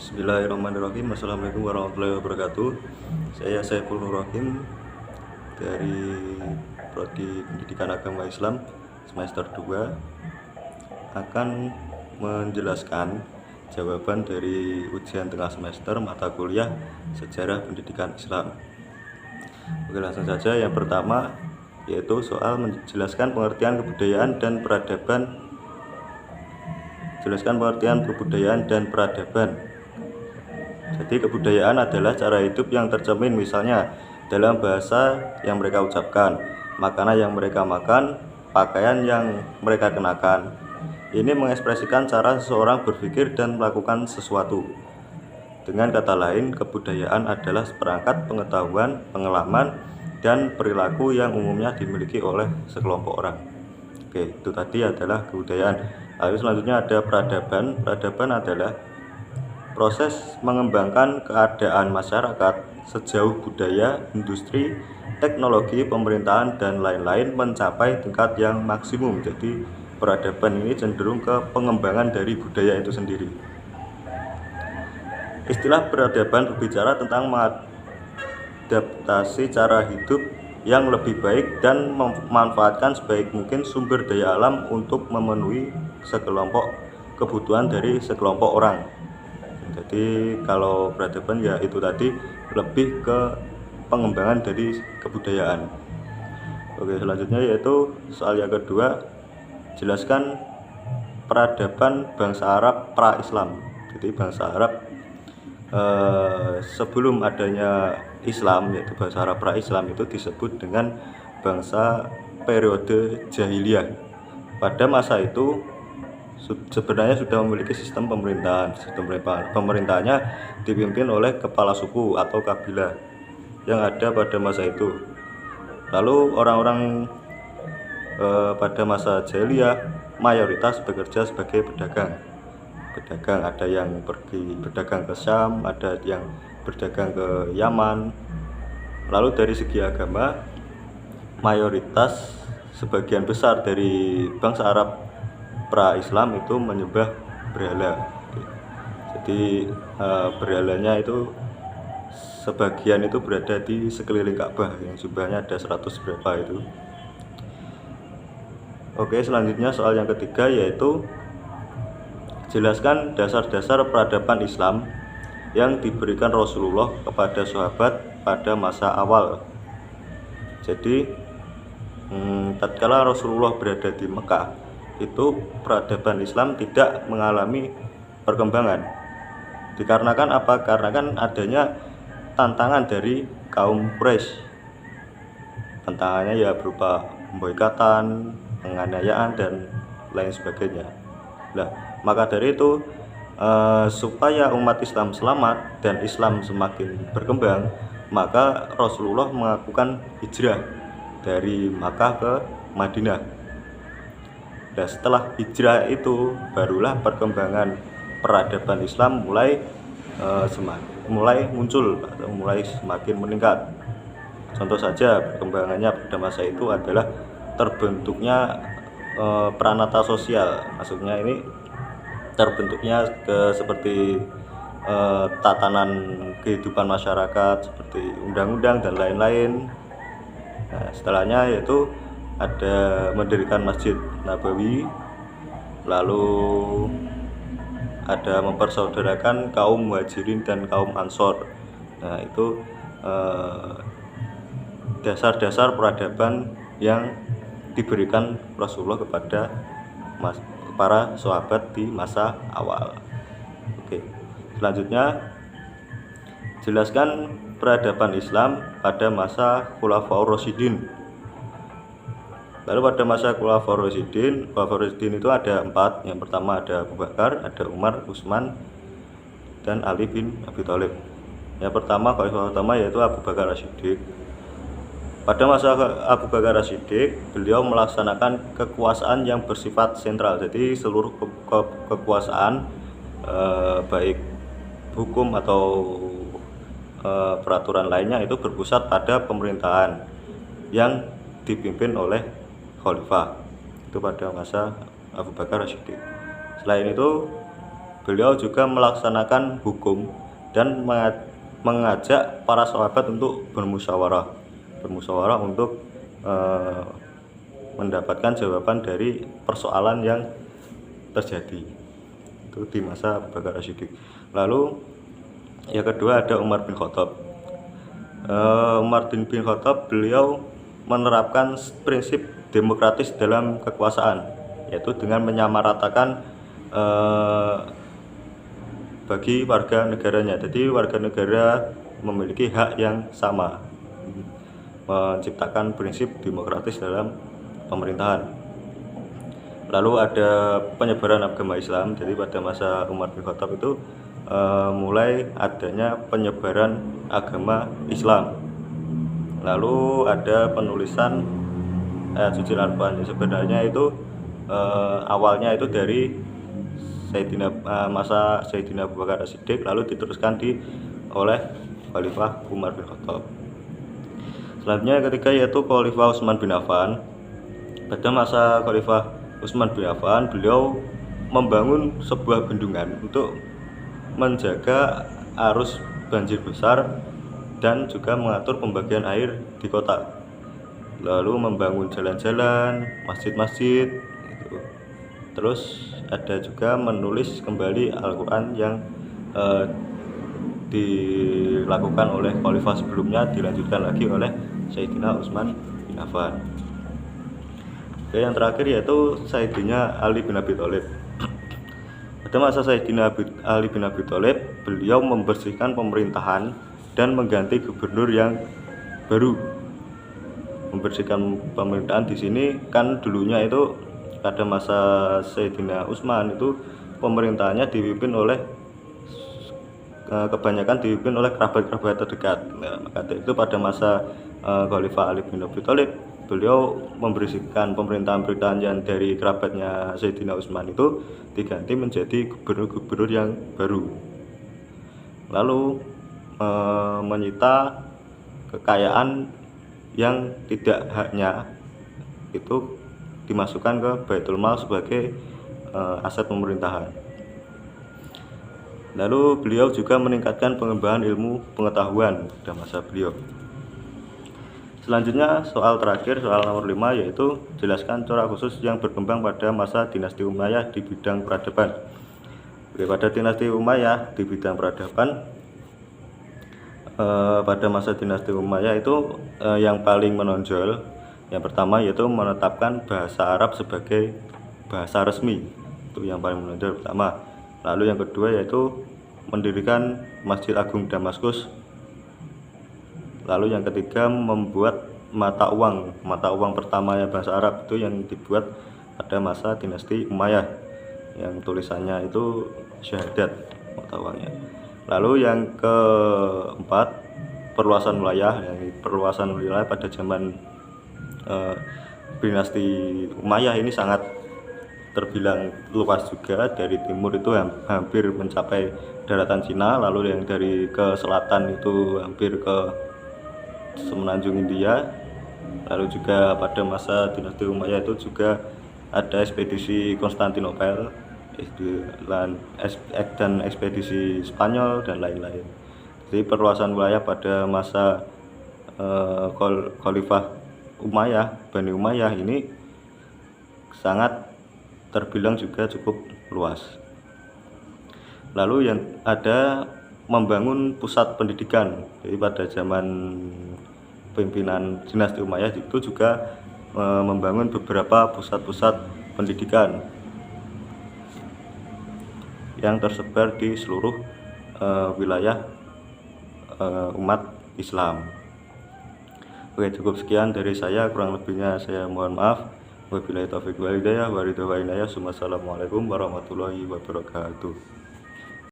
Bismillahirrahmanirrahim. Assalamualaikum warahmatullahi wabarakatuh. Saya Saiful Nur Rahim dari Prodi Pendidikan Agama Islam semester 2 akan menjelaskan jawaban dari ujian tengah semester mata kuliah Sejarah Pendidikan Islam. Oke, langsung saja. Yang pertama yaitu soal menjelaskan pengertian kebudayaan dan peradaban. Jelaskan pengertian kebudayaan dan peradaban. Jadi kebudayaan adalah cara hidup yang tercermin misalnya dalam bahasa yang mereka ucapkan, makanan yang mereka makan, pakaian yang mereka kenakan. Ini mengekspresikan cara seseorang berpikir dan melakukan sesuatu. Dengan kata lain, kebudayaan adalah seperangkat pengetahuan, pengalaman, dan perilaku yang umumnya dimiliki oleh sekelompok orang. Oke, itu tadi adalah kebudayaan. Lalu selanjutnya ada peradaban. Peradaban adalah proses mengembangkan keadaan masyarakat sejauh budaya, industri, teknologi, pemerintahan, dan lain-lain mencapai tingkat yang maksimum. Jadi peradaban ini cenderung ke pengembangan dari budaya itu sendiri. Istilah peradaban berbicara tentang mengadaptasi cara hidup yang lebih baik dan memanfaatkan sebaik mungkin sumber daya alam untuk memenuhi sekelompok kebutuhan dari sekelompok orang. Jadi kalau peradaban ya itu tadi lebih ke pengembangan dari kebudayaan. Oke, selanjutnya yaitu soal yang kedua, jelaskan peradaban bangsa Arab pra-Islam. Jadi bangsa Arab sebelum adanya Islam, yaitu bangsa Arab pra-Islam itu disebut dengan bangsa periode jahiliyah. Pada masa itu sebenarnya sudah memiliki sistem pemerintahan. Sistem pemerintahannya dipimpin oleh kepala suku atau kabilah yang ada pada masa itu. Lalu orang-orang pada masa jahiliyah mayoritas bekerja sebagai pedagang. Ada yang pergi berdagang ke Syam, ada yang berdagang ke Yaman. Lalu dari segi agama, mayoritas sebagian besar dari bangsa Arab pra-Islam itu menyembah berhala. Jadi berhalanya itu sebagian itu berada di sekeliling Ka'bah yang jumlahnya ada 100 berapa itu. Oke, selanjutnya soal yang ketiga yaitu jelaskan dasar-dasar peradaban Islam yang diberikan Rasulullah kepada sahabat pada masa awal. Jadi tatkala Rasulullah berada di Mekah, itu peradaban Islam tidak mengalami perkembangan. Dikarenakan apa? Karena kan adanya tantangan dari kaum Quraisy. Tantangannya ya berupa pemboikatan, penganiayaan, dan lain sebagainya. Nah, maka dari itu supaya umat Islam selamat dan Islam semakin berkembang, maka Rasulullah melakukan hijrah dari Makkah ke Madinah. Dan setelah hijrah itu barulah perkembangan peradaban Islam mulai muncul atau mulai semakin meningkat. Contoh saja perkembangannya pada masa itu adalah terbentuknya pranata sosial. Maksudnya ini terbentuknya seperti tatanan kehidupan masyarakat seperti undang-undang dan lain-lain. Nah, setelahnya yaitu ada mendirikan Masjid Nabawi, lalu ada mempersaudarakan kaum Muhajirin dan kaum Ansor. Nah, itu dasar-dasar peradaban yang diberikan Rasulullah kepada para sahabat di masa awal. Oke, selanjutnya jelaskan peradaban Islam pada masa Khulafaur Rasyidin. Lalu pada masa Khulafaur Rasyidin itu ada 4. Yang pertama ada Abu Bakar, ada Umar, Utsman, dan Ali bin Abi Thalib. Yang pertama, khalifah utama yaitu Abu Bakar As-Siddiq. Pada masa Abu Bakar As-Siddiq, beliau melaksanakan kekuasaan yang bersifat sentral. Jadi seluruh kekuasaan baik hukum atau peraturan lainnya itu berpusat pada pemerintahan yang dipimpin oleh khalifah. Itu pada masa Abu Bakar As-Siddiq. Selain itu beliau juga melaksanakan hukum dan mengajak para sahabat untuk bermusyawarah untuk mendapatkan jawaban dari persoalan yang terjadi itu di masa Abu Bakar As-Siddiq. Lalu yang kedua ada Umar bin Khattab. Umar bin Khattab beliau menerapkan prinsip demokratis dalam kekuasaan, yaitu dengan menyamaratakan bagi warga negaranya. Jadi warga negara memiliki hak yang sama, menciptakan prinsip demokratis dalam pemerintahan. Lalu ada penyebaran agama Islam. Jadi pada masa Umar bin Khattab itu mulai adanya penyebaran agama Islam. Lalu ada penulisan suci Al-Quran. Sebenarnya itu awalnya itu dari masa Sayyidina Abu Bakar As-Siddiq, lalu diteruskan oleh Khalifah Umar bin Khattab. Selanjutnya yang ketiga yaitu Khalifah Utsman bin Affan. Pada masa Khalifah Utsman bin Affan, beliau membangun sebuah bendungan untuk menjaga arus banjir besar dan juga mengatur pembagian air di kota. Lalu membangun jalan-jalan, masjid-masjid gitu. Terus ada juga menulis kembali Al-Quran yang dilakukan oleh khalifah sebelumnya, dilanjutkan lagi oleh Sayyidina Utsman bin Affan. Oke, yang terakhir yaitu Sayyidina Ali bin Abi Thalib. Pada masa Sayyidina Ali bin Abi Thalib, beliau membersihkan pemerintahan dan mengganti gubernur yang baru. Membersihkan pemerintahan di sini kan dulunya itu pada masa Sayyidina Utsman itu pemerintahannya dipimpin oleh kebanyakan dipimpin oleh kerabat-kerabat terdekat. Nah, maka itu pada masa Khalifah Ali bin Abi Thalib, beliau membersihkan pemerintahan yang dari kerabatnya Sayyidina Utsman itu diganti menjadi gubernur-gubernur yang baru. Lalu menyita kekayaan yang tidak haknya itu dimasukkan ke Baitul Mal sebagai aset pemerintahan. Lalu beliau juga meningkatkan pengembangan ilmu pengetahuan pada masa beliau. Selanjutnya soal terakhir, soal nomor 5, yaitu jelaskan corak khusus yang berkembang pada masa dinasti Umayyah di bidang peradaban. Pada dinasti Umayyah di bidang peradaban, pada masa dinasti Umayyah itu yang paling menonjol, yang pertama yaitu menetapkan bahasa Arab sebagai bahasa resmi, itu yang paling menonjol pertama. Lalu yang kedua yaitu mendirikan Masjid Agung Damaskus. Lalu yang ketiga membuat mata uang pertama ya bahasa Arab itu yang dibuat pada masa dinasti Umayyah, yang tulisannya itu syahadat mata uangnya. Lalu yang keempat perluasan wilayah, pada zaman dinasti Umayyah ini sangat terbilang luas juga. Dari timur itu hampir mencapai daratan Cina, lalu yang dari ke selatan itu hampir ke semenanjung India. Lalu juga pada masa dinasti Umayyah itu juga ada ekspedisi Konstantinopel dan ekspedisi Spanyol dan lain-lain. Jadi perluasan wilayah pada masa Khalifah Umayyah, Bani Umayyah ini sangat terbilang juga cukup luas. Lalu yang ada membangun pusat pendidikan. Jadi pada zaman pimpinan dinasti Umayyah itu juga membangun beberapa pusat-pusat pendidikan yang tersebar di seluruh wilayah umat Islam. Oke, cukup sekian dari saya, kurang lebihnya saya mohon maaf. Wabillahi taufiq wal hidayah, wa ridha wa inayah. Assalamualaikum warahmatullahi wabarakatuh.